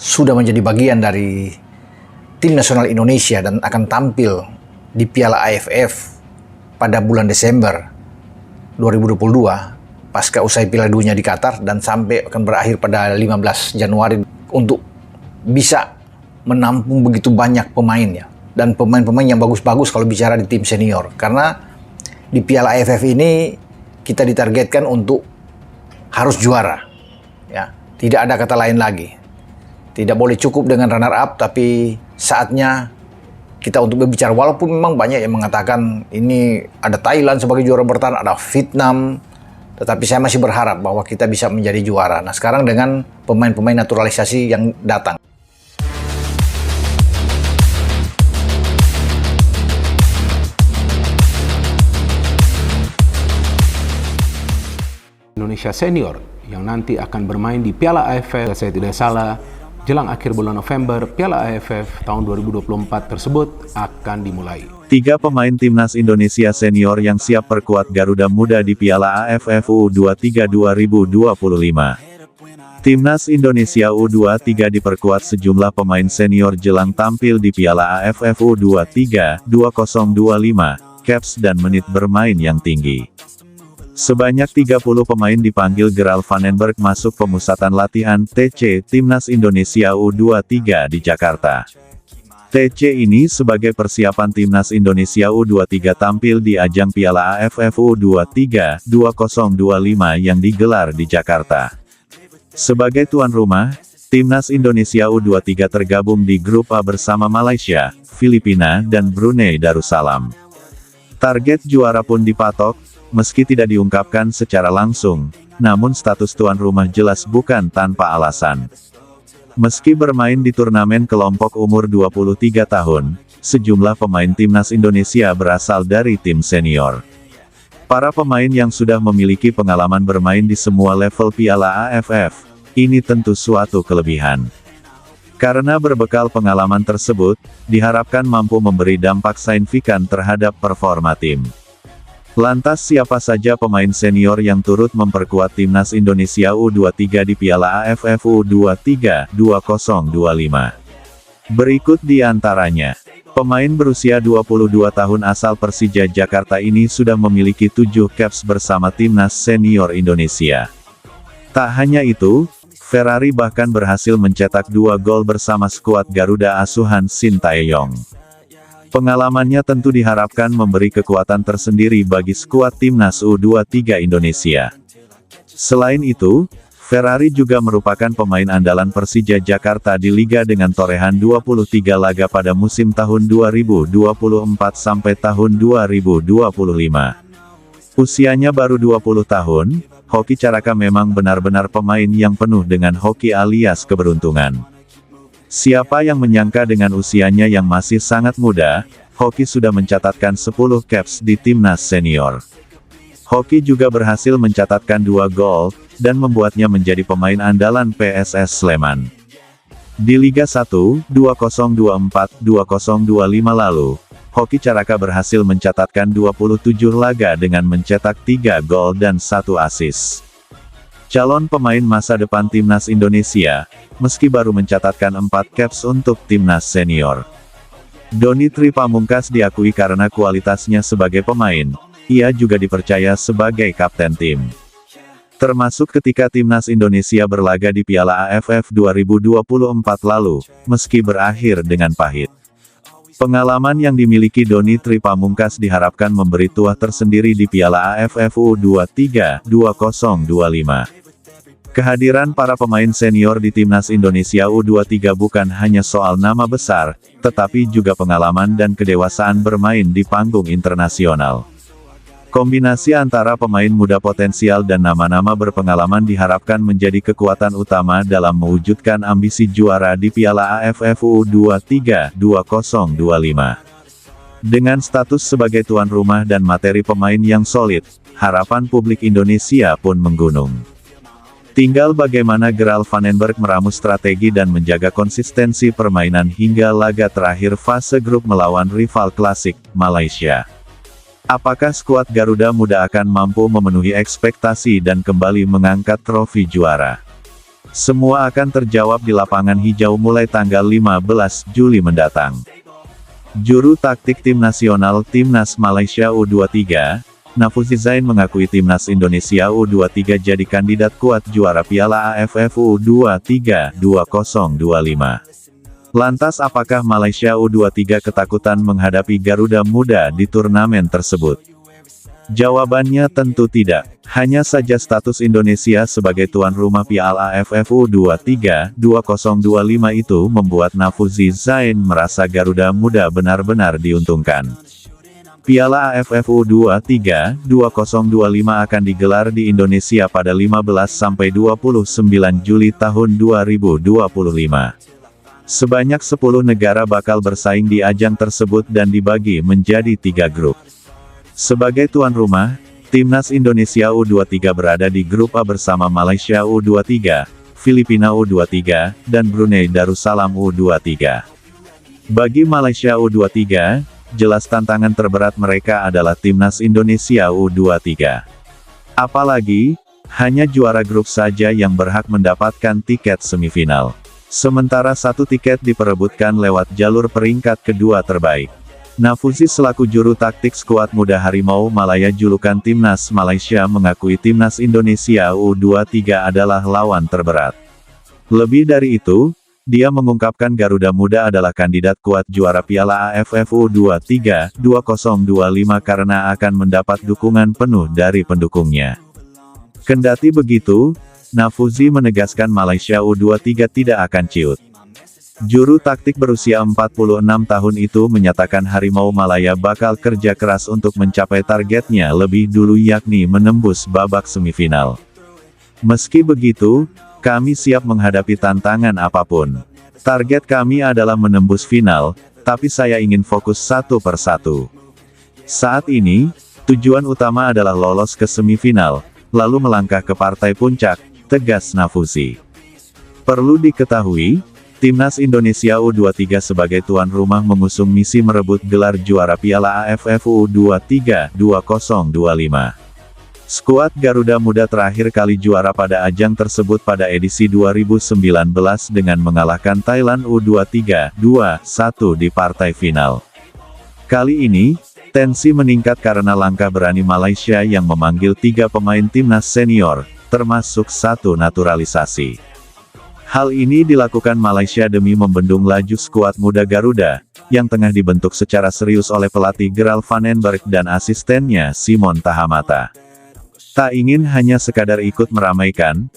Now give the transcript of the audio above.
sudah menjadi bagian dari tim nasional Indonesia dan akan tampil di Piala AFF pada bulan Desember 2022 pasca usai Piala Dunia di Qatar dan sampai akan berakhir pada 15 Januari untuk bisa menampung begitu banyak pemain ya, dan pemain-pemain yang bagus-bagus kalau bicara di tim senior, karena di Piala AFF ini kita ditargetkan untuk harus juara ya, tidak ada kata lain lagi. Tidak boleh cukup dengan runner up, tapi saatnya kita untuk berbicara. Walaupun memang banyak yang mengatakan ini ada Thailand sebagai juara bertahan, ada Vietnam, tetapi saya masih berharap bahwa kita bisa menjadi juara. Nah, sekarang dengan pemain-pemain naturalisasi yang datang. Indonesia Senior yang nanti akan bermain di Piala AFF, saya tidak salah, jelang akhir bulan November. Piala AFF tahun 2024 tersebut akan dimulai. 3 pemain timnas Indonesia senior yang siap perkuat Garuda Muda di Piala AFF U23 2025. Timnas Indonesia U23 diperkuat sejumlah pemain senior jelang tampil di Piala AFF U23 2025, caps dan menit bermain yang tinggi. Sebanyak 30 pemain dipanggil Gerald Vandenberg masuk pemusatan latihan TC Timnas Indonesia U23 di Jakarta. TC ini sebagai persiapan Timnas Indonesia U23 tampil di ajang Piala AFF U23 2025 yang digelar di Jakarta. Sebagai tuan rumah, Timnas Indonesia U23 tergabung di grup A bersama Malaysia, Filipina dan Brunei Darussalam. Target juara pun dipatok, meski tidak diungkapkan secara langsung, namun status tuan rumah jelas bukan tanpa alasan. Meski bermain di turnamen kelompok umur 23 tahun, sejumlah pemain timnas Indonesia berasal dari tim senior. Para pemain yang sudah memiliki pengalaman bermain di semua level Piala AFF, ini tentu suatu kelebihan. Karena berbekal pengalaman tersebut, diharapkan mampu memberi dampak signifikan terhadap performa tim. Lantas siapa saja pemain senior yang turut memperkuat Timnas Indonesia U23 di Piala AFF U23 2025? Berikut di antaranya. Pemain berusia 22 tahun asal Persija Jakarta ini sudah memiliki 7 caps bersama Timnas Senior Indonesia. Tak hanya itu, Ferrari bahkan berhasil mencetak 2 gol bersama skuad Garuda asuhan Sintayong. Pengalamannya tentu diharapkan memberi kekuatan tersendiri bagi skuad Timnas U23 Indonesia. Selain itu, Ferrari juga merupakan pemain andalan Persija Jakarta di Liga dengan torehan 23 laga pada musim tahun 2024 sampai tahun 2025. Usianya baru 20 tahun, Hoki Caraka memang benar-benar pemain yang penuh dengan hoki alias keberuntungan. Siapa yang menyangka dengan usianya yang masih sangat muda, Hoki sudah mencatatkan 10 caps di timnas senior. Hoki juga berhasil mencatatkan 2 gol, dan membuatnya menjadi pemain andalan PSS Sleman. Di Liga 1, 2024-2025 lalu, Hoki Caraka berhasil mencatatkan 27 laga dengan mencetak 3 gol dan 1 assist. Calon pemain masa depan timnas Indonesia, meski baru mencatatkan 4 caps untuk timnas senior. Doni Tri Pamungkas diakui karena kualitasnya sebagai pemain, ia juga dipercaya sebagai kapten tim. Termasuk ketika timnas Indonesia berlaga di Piala AFF 2024 lalu, meski berakhir dengan pahit. Pengalaman yang dimiliki Doni Tri Pamungkas diharapkan memberi tuah tersendiri di Piala AFF U23 2025. Kehadiran para pemain senior di Timnas Indonesia U23 bukan hanya soal nama besar, tetapi juga pengalaman dan kedewasaan bermain di panggung internasional. Kombinasi antara pemain muda potensial dan nama-nama berpengalaman diharapkan menjadi kekuatan utama dalam mewujudkan ambisi juara di Piala AFF U23 2025. Dengan status sebagai tuan rumah dan materi pemain yang solid, harapan publik Indonesia pun menggunung. Tinggal bagaimana Gerald Vandenberg meramu strategi dan menjaga konsistensi permainan hingga laga terakhir fase grup melawan rival klasik, Malaysia. Apakah skuad Garuda Muda akan mampu memenuhi ekspektasi dan kembali mengangkat trofi juara? Semua akan terjawab di lapangan hijau mulai tanggal 15 Juli mendatang. Juru taktik tim nasional Timnas Malaysia U23, Nafouzi Zain mengakui Timnas Indonesia U23 jadi kandidat kuat juara Piala AFF U23 2025. Lantas apakah Malaysia U23 ketakutan menghadapi Garuda Muda di turnamen tersebut? Jawabannya tentu tidak. Hanya saja status Indonesia sebagai tuan rumah Piala AFF U23 2025 itu membuat Nafouzi Zain merasa Garuda Muda benar-benar diuntungkan. Piala AFF U23 2025 akan digelar di Indonesia pada 15-29 Juli tahun 2025. Sebanyak 10 negara bakal bersaing di ajang tersebut dan dibagi menjadi 3 grup. Sebagai tuan rumah, Timnas Indonesia U23 berada di grup A bersama Malaysia U23, Filipina U23, dan Brunei Darussalam U23. Bagi Malaysia U23, jelas tantangan terberat mereka adalah Timnas Indonesia U23. Apalagi, hanya juara grup saja yang berhak mendapatkan tiket semifinal. Sementara satu tiket diperebutkan lewat jalur peringkat kedua terbaik. Nafouzi selaku juru taktik skuad muda Harimau Malaya julukan Timnas Malaysia mengakui Timnas Indonesia U23 adalah lawan terberat. Lebih dari itu, dia mengungkapkan Garuda Muda adalah kandidat kuat juara Piala AFF U23 2025 karena akan mendapat dukungan penuh dari pendukungnya. Kendati begitu, Nafouzi menegaskan Malaysia U23 tidak akan ciut. Juru taktik berusia 46 tahun itu menyatakan Harimau Malaya bakal kerja keras untuk mencapai targetnya lebih dulu yakni menembus babak semifinal. Meski begitu, kami siap menghadapi tantangan apapun. Target kami adalah menembus final, tapi saya ingin fokus satu persatu. Saat ini, tujuan utama adalah lolos ke semifinal, lalu melangkah ke partai puncak, tegas Nafouzi. Perlu diketahui, Timnas Indonesia U23 sebagai tuan rumah mengusung misi merebut gelar juara Piala AFF U23 2025. Skuad Garuda Muda terakhir kali juara pada ajang tersebut pada edisi 2019 dengan mengalahkan Thailand U23 2-1 di partai final. Kali ini, tensi meningkat karena langkah berani Malaysia yang memanggil 3 pemain timnas senior, termasuk 1 naturalisasi. Hal ini dilakukan Malaysia demi membendung laju skuad muda Garuda, yang tengah dibentuk secara serius oleh pelatih Gerald van den Berg dan asistennya Simon Tahamata. Tak ingin hanya sekadar ikut meramaikan,